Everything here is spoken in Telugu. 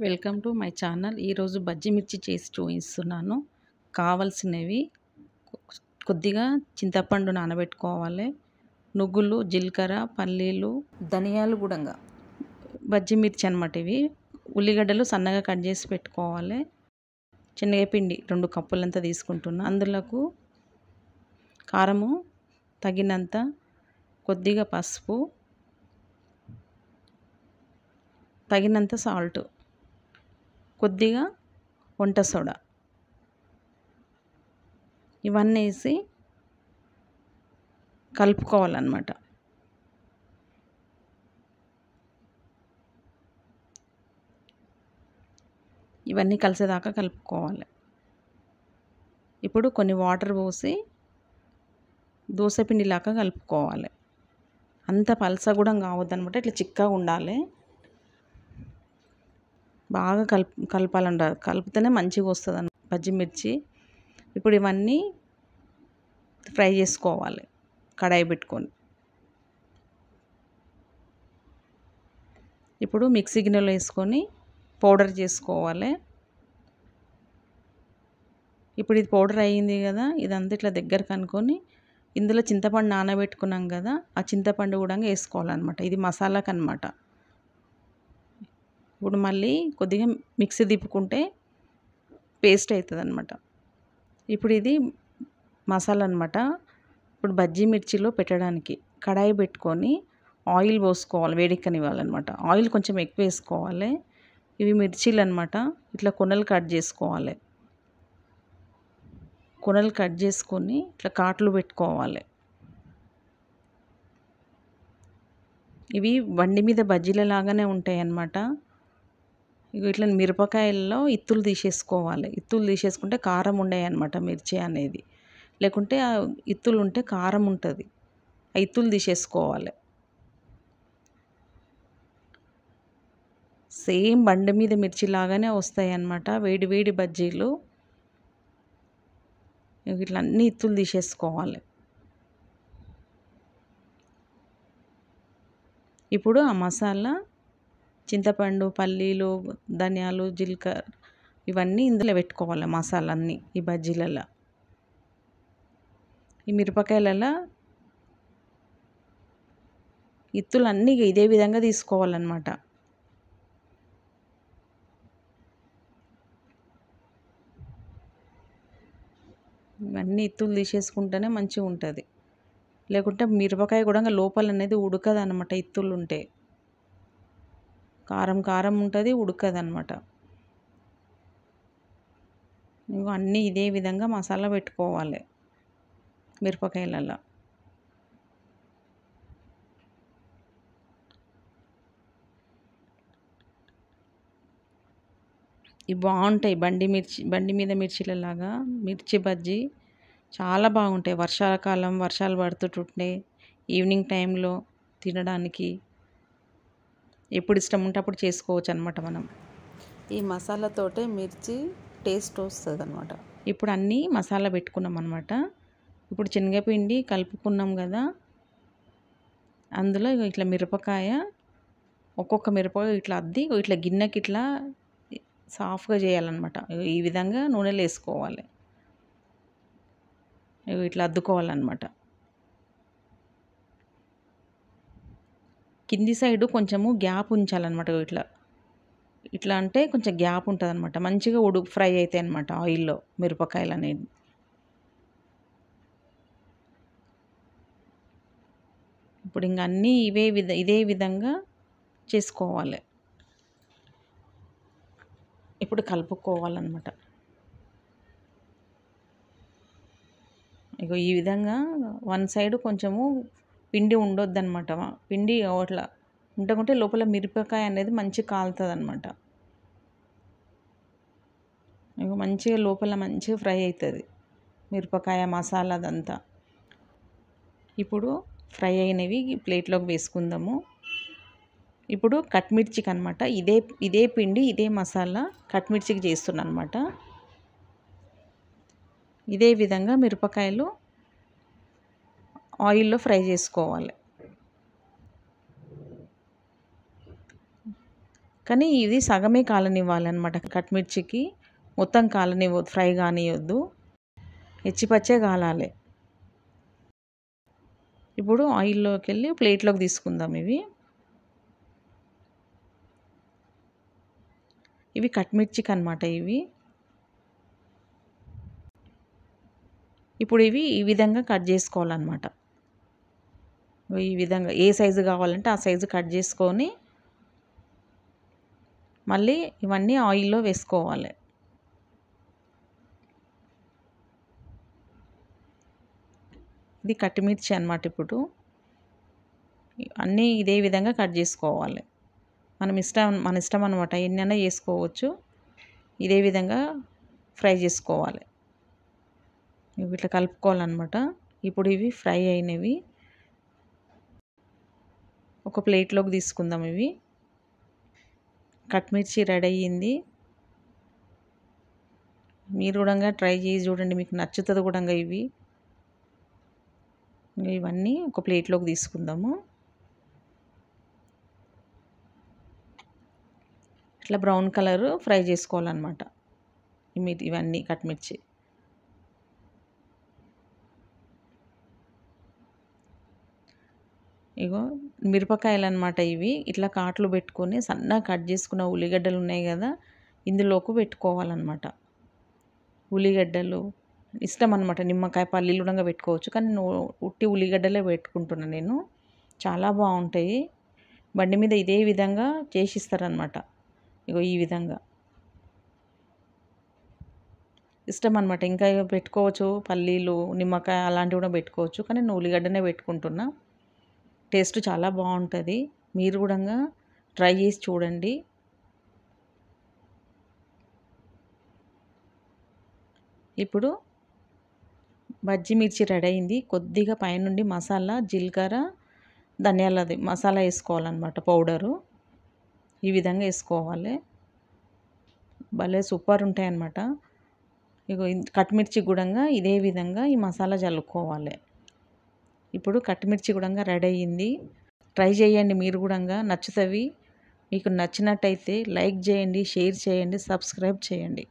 Welcome to my channel. ఈరోజు బజ్జీ మిర్చి చేసి చూపిస్తున్నాను. కావాల్సినవి కొద్దిగా చింతపండు నానబెట్టుకోవాలి, నువ్వులు, జీలకర్ర, పల్లీలు, ధనియాలు గుడంగా, బజ్జీ మిర్చి అన్నమాట. ఇవి ఉల్లిగడ్డలు సన్నగా కట్ చేసి పెట్టుకోవాలి. శనగపిండి 2 కప్పులంతా తీసుకుంటున్నా. అందులోకి కారము తగినంత, కొద్దిగా పసుపు, తగినంత సాల్ట్, కొద్దిగా వంట సోడా, ఇవన్నీ వేసి కలుపుకోవాలన్నమాట. ఇవన్నీ కలిసేదాకా కలుపుకోవాలి. ఇప్పుడు కొన్ని వాటర్ పోసి దోసపిండిలాగా కలుపుకోవాలి. అంత పలస కూడా కావద్దనమాట, ఇట్లా చిక్కగా ఉండాలి. బాగా కలపాలంట, కలిపితేనే మంచిగా వస్తుంది బజ్జీ మిర్చి. ఇప్పుడు ఇవన్నీ ఫ్రై చేసుకోవాలి కడాయి పెట్టుకొని. ఇప్పుడు మిక్సీ గిన్నెలో వేసుకొని పౌడర్ చేసుకోవాలి. ఇప్పుడు ఇది పౌడర్ అయ్యింది కదా, ఇదంతా ఇట్లా దగ్గరకు అనుకొని ఇందులో చింతపండు నానబెట్టుకున్నాం కదా, ఆ చింతపండు కూడా వేసుకోవాలన్నమాట. ఇది మసాలాకు అన్నమాట. ఇప్పుడు మళ్ళీ కొద్దిగా మిక్సీ తిప్పుకుంటే పేస్ట్ అవుతుంది అన్నమాట. ఇప్పుడు ఇది మసాలా అన్నమాట. ఇప్పుడు బజ్జీ మిర్చిలో పెట్టడానికి కడాయి పెట్టుకొని ఆయిల్ పోసుకోవాలి, వేడెక్కనివ్వాలన్నమాట. ఆయిల్ కొంచెం ఎక్కువ వేసుకోవాలి. ఇవి మిర్చీలు అన్నమాట. ఇట్లా కొనలు కట్ చేసుకోవాలి. కొనలు కట్ చేసుకొని ఇట్లా కాట్లు పెట్టుకోవాలి. ఇవి బండి మీద బజ్జీల లాగానే ఉంటాయి అన్నమాట. ఇట్లా మిరపకాయల్లో ఇత్తులు తీసేసుకోవాలి. ఇత్తులు తీసేసుకుంటే కారం ఉండవు అన్నమాట మిర్చి అనేది. లేకుంటే ఆ ఇత్తులు ఉంటే కారం ఉంటుంది. ఆ ఇత్తులు తీసేసుకోవాలి. సేమ్ బండి మీద మిర్చి లాగానే వస్తాయి అన్నమాట వేడి వేడి బజ్జీలు. ఇట్లా అన్ని ఇత్తులు తీసేసుకోవాలి. ఇప్పుడు ఆ మసాలా చింతపండు, పల్లీలు, ధనియాలు, జీలకర్ర ఇవన్నీ ఇందులో పెట్టుకోవాలి. మసాలా అన్నీ ఈ బజ్జీలలో, ఈ మిరపకాయలలో ఇత్తులు అన్నీ ఇదే విధంగా తీసుకోవాలన్నమాట. ఇవన్నీ ఇత్తులు తీసేసుకుంటేనే మంచిగా ఉంటుంది. లేకుంటే మిరపకాయ కూడా లోపల అనేది ఉడకదు అన్నమాట. ఇత్తులు ఉంటే కారం కారం ఉంటుంది, ఉడకదన్నమాట. ఇంకా అన్నీ ఇదే విధంగా మసాలా పెట్టుకోవాలి మిరపకాయలలో. ఇవి బాగుంటాయి బండి మీద మిర్చిలలాగా. మిర్చి బజ్జీ చాలా బాగుంటాయి. వర్షాకాలం వర్షాలు పడుతుంటే ఈవినింగ్ టైంలో తినడానికి ఎప్పుడు ఇష్టం ఉంటే అప్పుడు చేసుకోవచ్చు అన్నమాట. మనం ఈ మసాలాతోటే మిర్చి టేస్ట్ వస్తుంది అన్నమాట. ఇప్పుడు అన్నీ మసాలా పెట్టుకున్నాం అన్నమాట. ఇప్పుడు శనగపిండి కలుపుకున్నాం కదా, అందులో ఇట్లా మిరపకాయ, ఒక్కొక్క మిరపకాయ ఇట్లా అద్ది ఇట్లా గిన్నెకి ఇట్లా సాఫ్ట్గా చేయాలన్నమాట. ఈ విధంగా నూనెలో వేసుకోవాలి. ఇట్లా అద్దుకోవాలన్నమాట. కింది సైడు కొంచెము గ్యాప్ ఉంచాలన్నమాట. ఇట్లా ఇట్లా అంటే కొంచెం గ్యాప్ ఉంటుంది అన్నమాట. మంచిగా ఫ్రై అవుతాయి అన్నమాట ఆయిల్లో మిరపకాయలు అనేది. ఇప్పుడు ఇంక అన్నీ ఇదే విధంగా చేసుకోవాలి. ఇప్పుడు కలుపుకోవాలన్నమాట. ఇగో ఈ విధంగా వన్ సైడ్ కొంచెము పిండి ఉండొద్దన్నమాట. పిండి అట్లా ఉండకుంటే లోపల మిరపకాయ అనేది మంచిగా కాలుతుంది అన్నమాట. ఇక మంచిగా లోపల మంచిగా ఫ్రై అవుతుంది మిరపకాయ మసాలా అదంతా. ఇప్పుడు ఫ్రై అయినవి ప్లేట్లోకి వేసుకుందాము. ఇప్పుడు కట్ మిర్చికి అనమాట, ఇదే పిండి ఇదే మసాలా కట్ మిర్చికి చేస్తున్నాను అనమాట. ఇదే విధంగా మిరపకాయలు ఆయిల్లో ఫ్రై చేసుకోవాలి. కానీ ఇది సగమే కాలనివ్వాలన్నమాట. కట్మిర్చికి మొత్తం ఫ్రై కానియొద్దు, పచ్చే కాలాలి. ఇప్పుడు ఆయిల్లోకి వెళ్ళి ప్లేట్లోకి తీసుకుందాం. ఇవి కట్మిర్చికి అనమాట. ఇప్పుడు ఇవి ఈ విధంగా కట్ చేసుకోవాలన్నమాట. ఈ విధంగా ఏ సైజు కావాలంటే ఆ సైజు కట్ చేసుకొని మళ్ళీ ఇవన్నీ ఆయిల్లో వేసుకోవాలి. ఇది కట్టిమిర్చి అన్నమాట. ఇప్పుడు అన్నీ ఇదే విధంగా కట్ చేసుకోవాలి. మన ఇష్టం అనమాట. ఎన్నైనా చేసుకోవచ్చు. ఇదే విధంగా ఫ్రై చేసుకోవాలి. ఇట్లా కలుపుకోవాలన్నమాట. ఇప్పుడు ఇవి ఫ్రై అయినవి ఒక ప్లేట్లోకి తీసుకుందాం. కట్మిర్చి రెడీ అయ్యింది. మీరు కూడా ట్రై చేసి చూడండి, మీకు నచ్చుతుంది కూడా. ఇవన్నీ ఒక ప్లేట్లోకి తీసుకుందాము. ఇట్లా బ్రౌన్ కలర్ ఫ్రై చేసుకోవాలన్నమాట ఇవన్నీ కట్మిర్చి. ఇగో మిరపకాయలు అన్నమాట. ఇవి ఇట్లా కాట్లు పెట్టుకొని సన్నగా కట్ చేసుకున్న ఉల్లిగడ్డలు ఉన్నాయి కదా, ఇందులోకి పెట్టుకోవాలన్నమాట. ఉల్లిగడ్డలు ఇష్టం అనమాట. నిమ్మకాయ, పల్లీలు కూడా పెట్టుకోవచ్చు, కానీ ఉట్టి ఉల్లిగడ్డలే పెట్టుకుంటున్నాను నేను. చాలా బాగుంటాయి. బండి మీద ఇదే విధంగా చేసిస్తారనమాట. ఇగో ఈ విధంగా ఇష్టం అనమాట. ఇంకా పెట్టుకోవచ్చు, పల్లీలు, నిమ్మకాయ అలాంటివి కూడా పెట్టుకోవచ్చు, కానీ నేను ఉల్లిగడ్డనే పెట్టుకుంటున్నా. టేస్ట్ చాలా బాగుంటుంది. మీరు కూడా ట్రై చేసి చూడండి. ఇప్పుడు బజ్జి మిర్చి రెడీ అయింది. కొద్దిగా పైనుండి మసాలా, జీలకర్ర, ధనియాలది మసాలా వేసుకోవాలన్నమాట. పౌడరు ఈ విధంగా వేసుకోవాలి. భలే సూపర్ ఉంటాయన్నమాట. ఇగో కట్మిర్చి కూడా ఇదే విధంగా ఈ మసాలా చల్లుకోవాలి. ఇప్పుడు కట్మిర్చి కూడా రెడీ అయ్యింది. ట్రై చేయండి మీరు కూడా, నచ్చుతుంది. మీకు నచ్చినట్టయితే లైక్ చేయండి, షేర్ చేయండి, సబ్స్క్రైబ్ చేయండి.